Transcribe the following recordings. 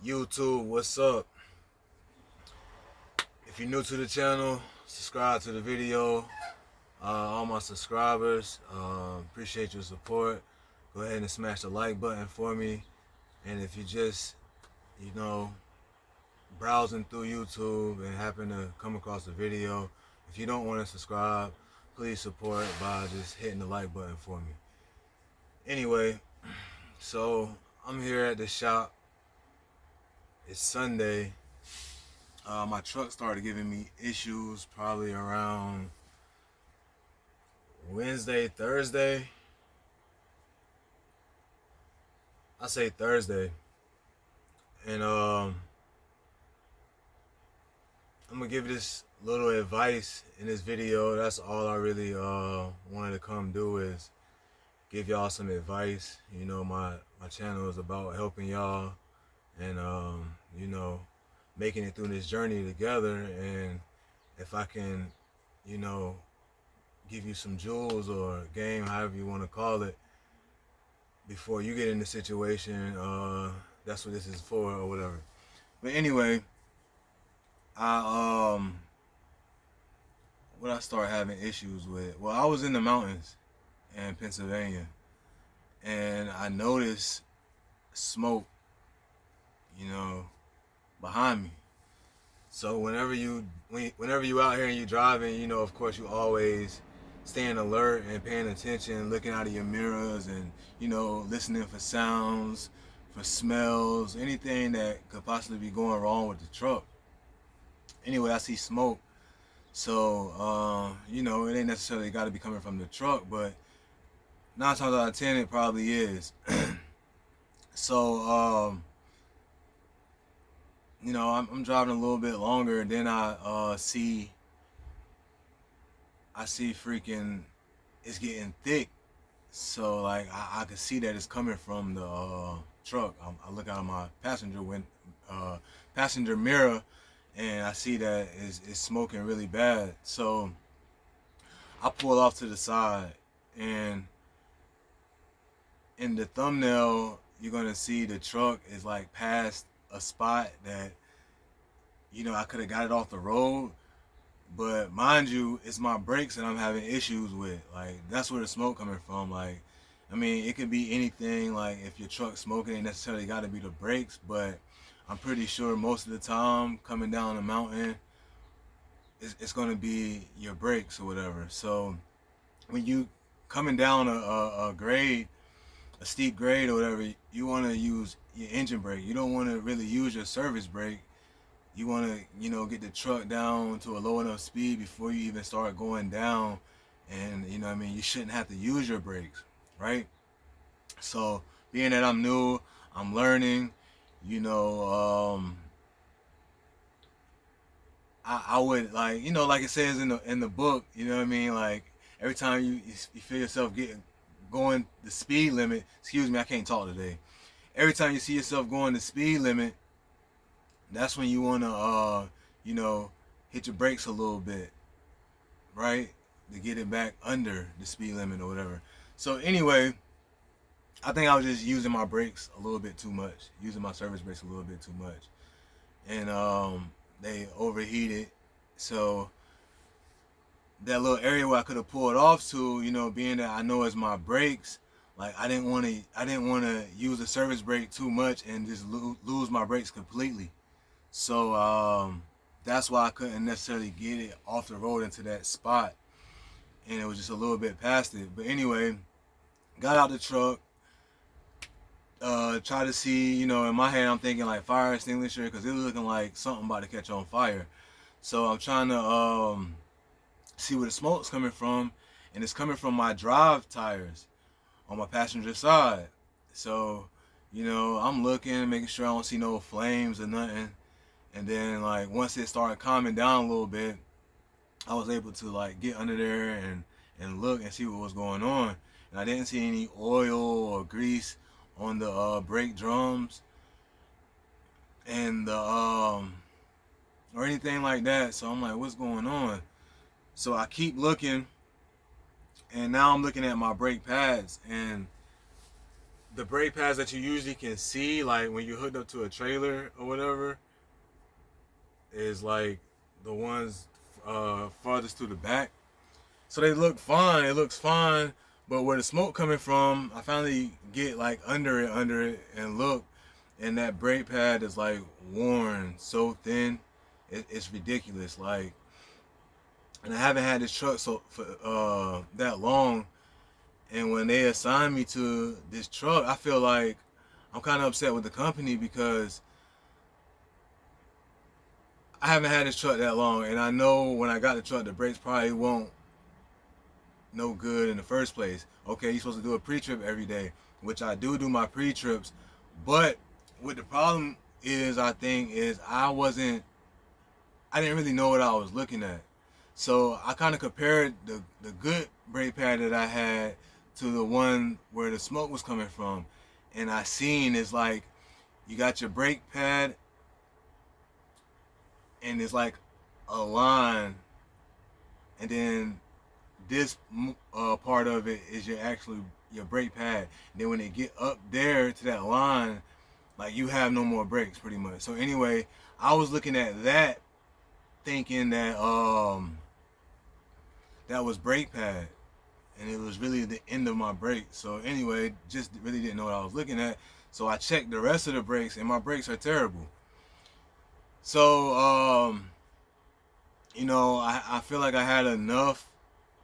YouTube, what's up? If you're new to the channel, subscribe to the video. All my subscribers, appreciate your support. Go ahead and smash the like button for me. And if you just, you know, browsing through YouTube and happen to come across the video, if you don't want to subscribe, please support by just hitting the like button for me. Anyway, so I'm here at the shop. It's Sunday. My truck started giving me issues probably around Wednesday, Thursday. I say Thursday. And I'm gonna give this little advice in this video. That's all I really wanted to come do is give y'all some advice. You know, my channel is about helping y'all and making it through this journey together. And if I can, give you some jewels or game, however you want to call it, before you get in the situation, that's what this is for or whatever. But anyway, what I started having issues with, well, I was in the mountains in Pennsylvania and I noticed smoke, behind me. So whenever you out here and you driving, of course you always staying alert and paying attention, looking out of your mirrors and, listening for sounds, for smells, anything that could possibly be going wrong with the truck. Anyway, I see smoke. So, it ain't necessarily got to be coming from the truck, but 9 times out of 10 it probably is. So, I'm driving a little bit longer, and then I see freaking it's getting thick. So like I can see that it's coming from the truck. I look out of my passenger mirror, and I see that it's smoking really bad. So I pull off to the side, and in the thumbnail you're gonna see the truck is like past a spot that I could have got it off the road, but mind you, it's my brakes that I'm having issues with. Like, that's where the smoke coming from. Like, I mean, it could be anything. Like, if your truck's smoking, it ain't necessarily got to be the brakes, but I'm pretty sure most of the time coming down the mountain, it's going to be your brakes or whatever. So when you coming down a grade, a steep grade or whatever, you want to use your engine brake. You don't want to really use your service brake. You want to, get the truck down to a low enough speed before you even start going down. And, you shouldn't have to use your brakes, right? So, being that I'm new, I'm learning, I would, like, like it says in the book, like, every time you feel yourself going the speed limit, excuse me, I can't talk today. Every time you see yourself going the speed limit, that's when you want to, hit your brakes a little bit, right? To get it back under the speed limit or whatever. So anyway, I think I was just using my brakes a little bit too much, using my service brakes a little bit too much. And they overheated. So that little area where I could have pulled off to, being that I know it's my brakes, like I didn't want to use the service brake too much and just lose my brakes completely. So that's why I couldn't necessarily get it off the road into that spot, and it was just a little bit past it. But anyway, got out the truck, try to see, in my head I'm thinking like fire extinguisher, because it was looking like something about to catch on fire. So I'm trying to see where the smoke's coming from, and it's coming from my drive tires on my passenger side. So, I'm looking, making sure I don't see no flames or nothing. And then, like, once it started calming down a little bit, I was able to, like, get under there and look and see what was going on. And I didn't see any oil or grease on the brake drums and the or anything like that. So I'm like, what's going on? So I keep looking, and now I'm looking at my brake pads, and the brake pads that you usually can see, like when you hooked up to a trailer or whatever, is like the ones farthest to the back. So they look fine. It looks fine. But where the smoke coming from, I finally get like under it, and look, and that brake pad is like worn so thin, it's ridiculous. Like, and I haven't had this truck for that long. And when they assigned me to this truck, I feel like I'm kind of upset with the company because I haven't had this truck that long, and I know when I got the truck, the brakes probably won't no good in the first place. Okay, you're supposed to do a pre-trip every day, which I do my pre-trips, but what the problem is, I think, is I didn't really know what I was looking at. So I kind of compared the good brake pad that I had to the one where the smoke was coming from, and I seen it's like you got your brake pad, and it's like a line, and then this part of it is your brake pad. And then when they get up there to that line, like you have no more brakes pretty much. So anyway, I was looking at that thinking that that was brake pad, and it was really the end of my brake. So anyway, just really didn't know what I was looking at. So I checked the rest of the brakes, and my brakes are terrible. So you know, I feel like I had enough,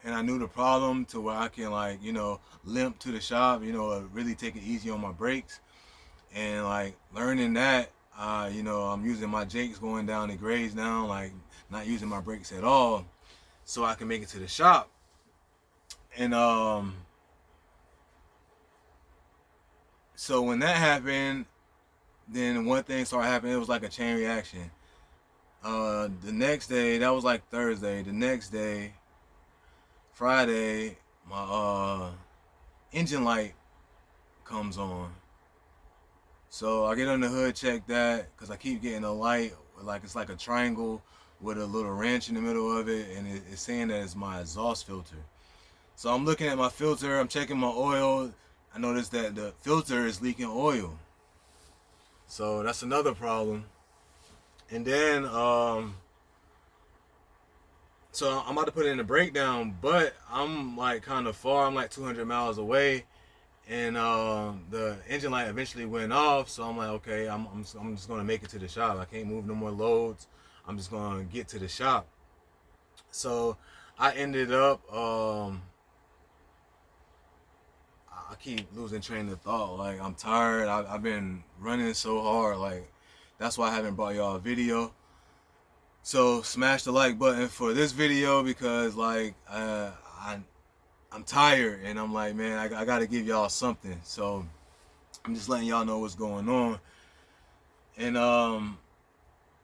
and I knew the problem to where I can, like, you know, limp to the shop, you know, really take it easy on my brakes. And like learning that, you know, I'm using my Jakes going down the grades now, like not using my brakes at all, so I can make it to the shop. And so when that happened, then one thing started happening. It was like a chain reaction. The next day, that was like Thursday. The next day, Friday, my engine light comes on. So I get on the hood, check that, because I keep getting a light, like it's like a triangle with a little wrench in the middle of it, and it's saying that it's my exhaust filter. So I'm looking at my filter, I'm checking my oil. I noticed that the filter is leaking oil. So that's another problem. And then, so I'm about to put it in the breakdown, but I'm like kind of far. I'm like 200 miles away, and the engine light eventually went off. So I'm like, okay, I'm just gonna make it to the shop. I can't move no more loads. I'm just gonna get to the shop. So I ended up, I keep losing train of thought. Like, I'm tired. I've been running so hard. Like, that's why I haven't brought y'all a video. So smash the like button for this video, because like I'm tired, and I'm like, man, I gotta give y'all something. So I'm just letting y'all know what's going on. And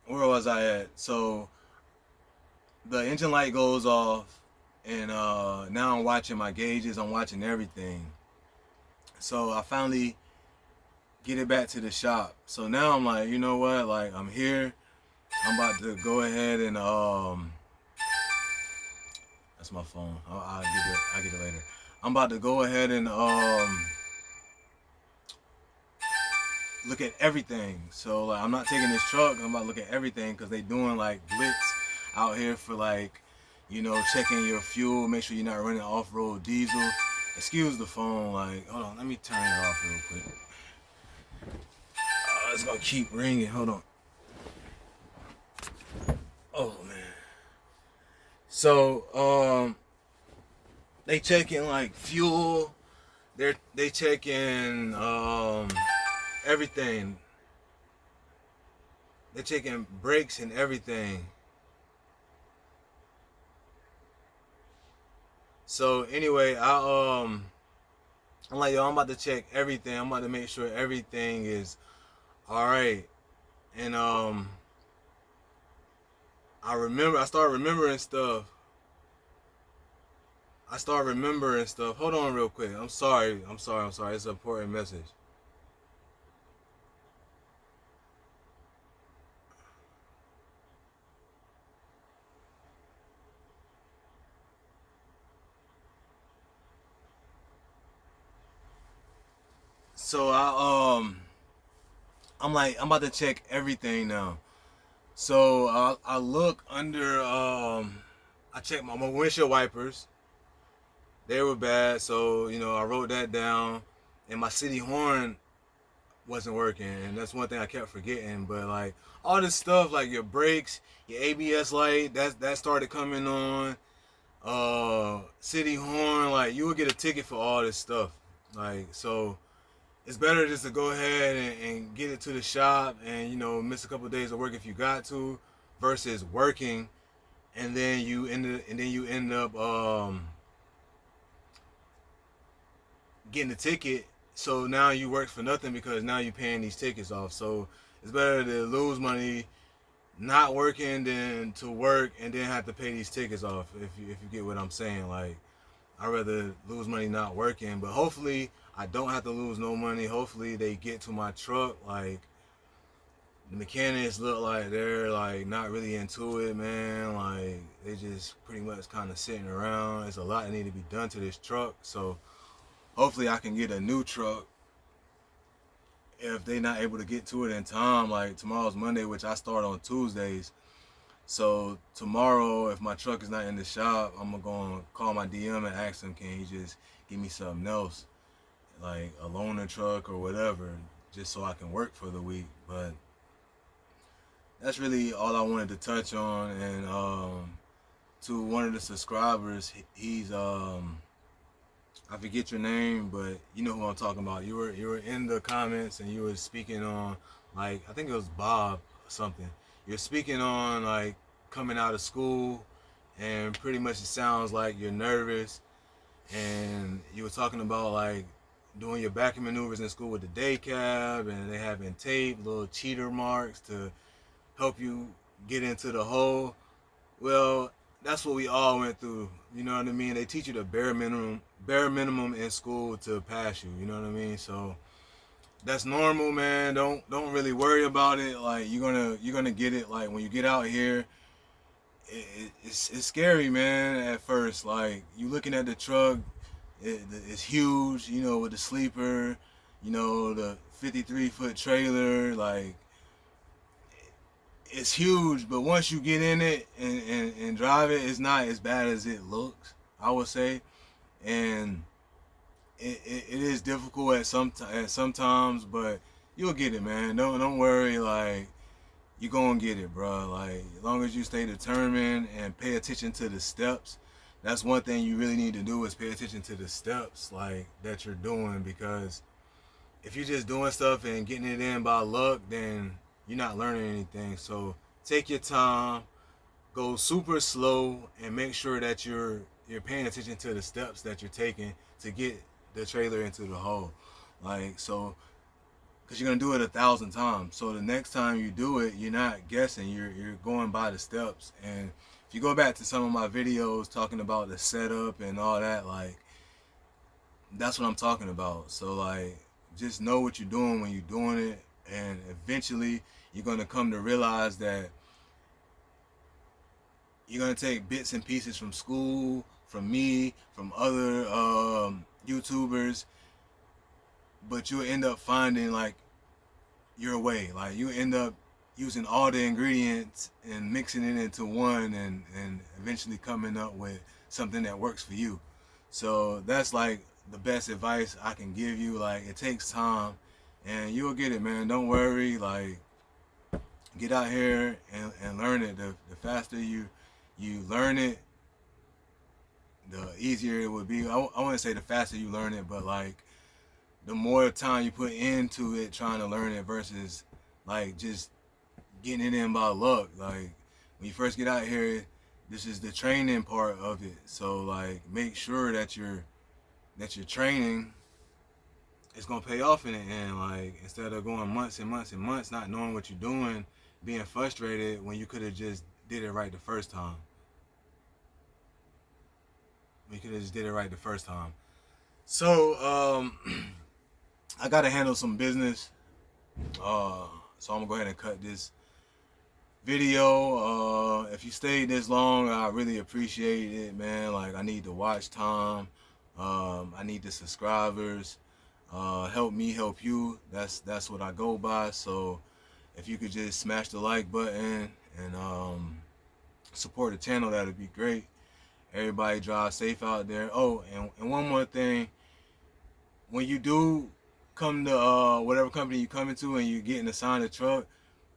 where was I at? So the engine light goes off, and now I'm watching my gauges. I'm watching everything. So I finally get it back to the shop. So now I'm like, you know what? Like, I'm here. I'm about to go ahead and that's my phone. I'll get it later. I'm about to go ahead and look at everything. So like, I'm not taking this truck. I'm about to look at everything, because they doing like blitz out here for, like, you know, checking your fuel, make sure you're not running off-road diesel. Excuse the phone. Like, hold on, let me turn it off real quick. It's gonna keep ringing. Hold on. Oh man. So they checking like fuel. They checking everything. They checking brakes and everything. So anyway, I'm like, yo, I'm about to check everything. I'm about to make sure everything is all right. And I start remembering stuff. Hold on real quick. I'm sorry. It's an important message. So I'm like, I'm about to check everything now. So I look under, I checked my windshield wipers. They were bad, so I wrote that down. And my city horn wasn't working, and that's one thing I kept forgetting. But like all this stuff, like your brakes, your ABS light, that started coming on. City horn, like you would get a ticket for all this stuff. Like, so it's better just to go ahead and get it to the shop and miss a couple of days of work if you got to, versus working and then you end up getting a ticket. So now you work for nothing because now you're paying these tickets off. So it's better to lose money not working than to work and then have to pay these tickets off. If you get what I'm saying, like I'd rather lose money not working. But hopefully I don't have to lose no money. Hopefully they get to my truck. Like the mechanics look like they're like not really into it, man. Like they just pretty much kind of sitting around. There's a lot that need to be done to this truck. So hopefully I can get a new truck if they're not able to get to it in time. Like tomorrow's Monday, which I start on Tuesdays. So tomorrow, if my truck is not in the shop, I'm gonna call my DM and ask him, can he just give me something else, like a loaner truck or whatever, just so I can work for the week. But that's really all I wanted to touch on. And to one of the subscribers, he's I forget your name, but you know who I'm talking about. You were in the comments and you were speaking on, like, I think it was Bob or something. You're speaking on like coming out of school, and pretty much it sounds like you're nervous. And you were talking about like doing your backing maneuvers in school with the day cab, and they having tape, little cheater marks to help you get into the hole. Well, that's what we all went through. You know what I mean? They teach you the bare minimum in school to pass you. You know what I mean? So that's normal, man. Don't really worry about it. Like you're gonna get it. Like when you get out here, it's scary, man. At first, like you looking at the truck, it's huge. With the sleeper, the 53-foot trailer, like it's huge. But once you get in it and drive it, it's not as bad as it looks, I would say. And it is difficult at sometimes, but you'll get it, man. Don't worry. Like you gonna get it, bro. Like as long as you stay determined and pay attention to the steps. That's one thing you really need to do, is pay attention to the steps like that you're doing, because if you're just doing stuff and getting it in by luck, then you're not learning anything. So take your time, go super slow, and make sure that you're paying attention to the steps that you're taking to get the trailer into the hole. Like, so because you're gonna do it 1,000 times. So the next time you do it, you're not guessing. You're going by the steps. And if you go back to some of my videos talking about the setup and all that, like that's what I'm talking about. So like, just know what you're doing when you're doing it, and eventually you're gonna come to realize that you're gonna take bits and pieces from school, from me, from other YouTubers, but you'll end up finding like your way. Like you end up using all the ingredients and mixing it into one, and eventually coming up with something that works for you. So that's like the best advice I can give you. Like it takes time and you'll get it, man. Don't worry. Like get out here and learn it. The faster you learn it, the easier it would be. I wouldn't say the faster you learn it, but like the more time you put into it trying to learn it versus like just getting it in by luck. Like when you first get out here, this is the training part of it. So like make sure that your training is gonna pay off in the end. Like instead of going months and months and months not knowing what you're doing, being frustrated when you could have just did it right the first time. So I gotta handle some business. So I'm gonna go ahead and cut this video. If you stayed this long, I really appreciate it, man. Like I need the watch time. I need the subscribers. Help me help you. That's what I go by. So if you could just smash the like button and support the channel, that'd be great. Everybody drive safe out there. Oh, and one more thing. When you do come to whatever company you come into and you're getting assigned a truck,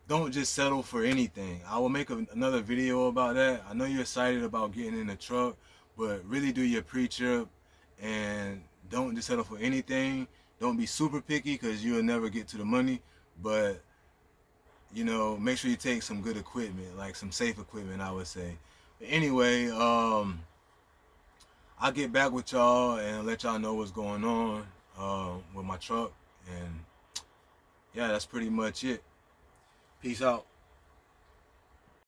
don't just settle for anything. I will make another video about that. I know you're excited about getting in a truck, but really do your pre-trip and don't just settle for anything. Don't be super picky because you'll never get to the money, but you know, make sure you take some good equipment, like some safe equipment, I would say. But anyway, I'll get back with y'all and let y'all know what's going on with my truck. And yeah, that's pretty much it. Peace out.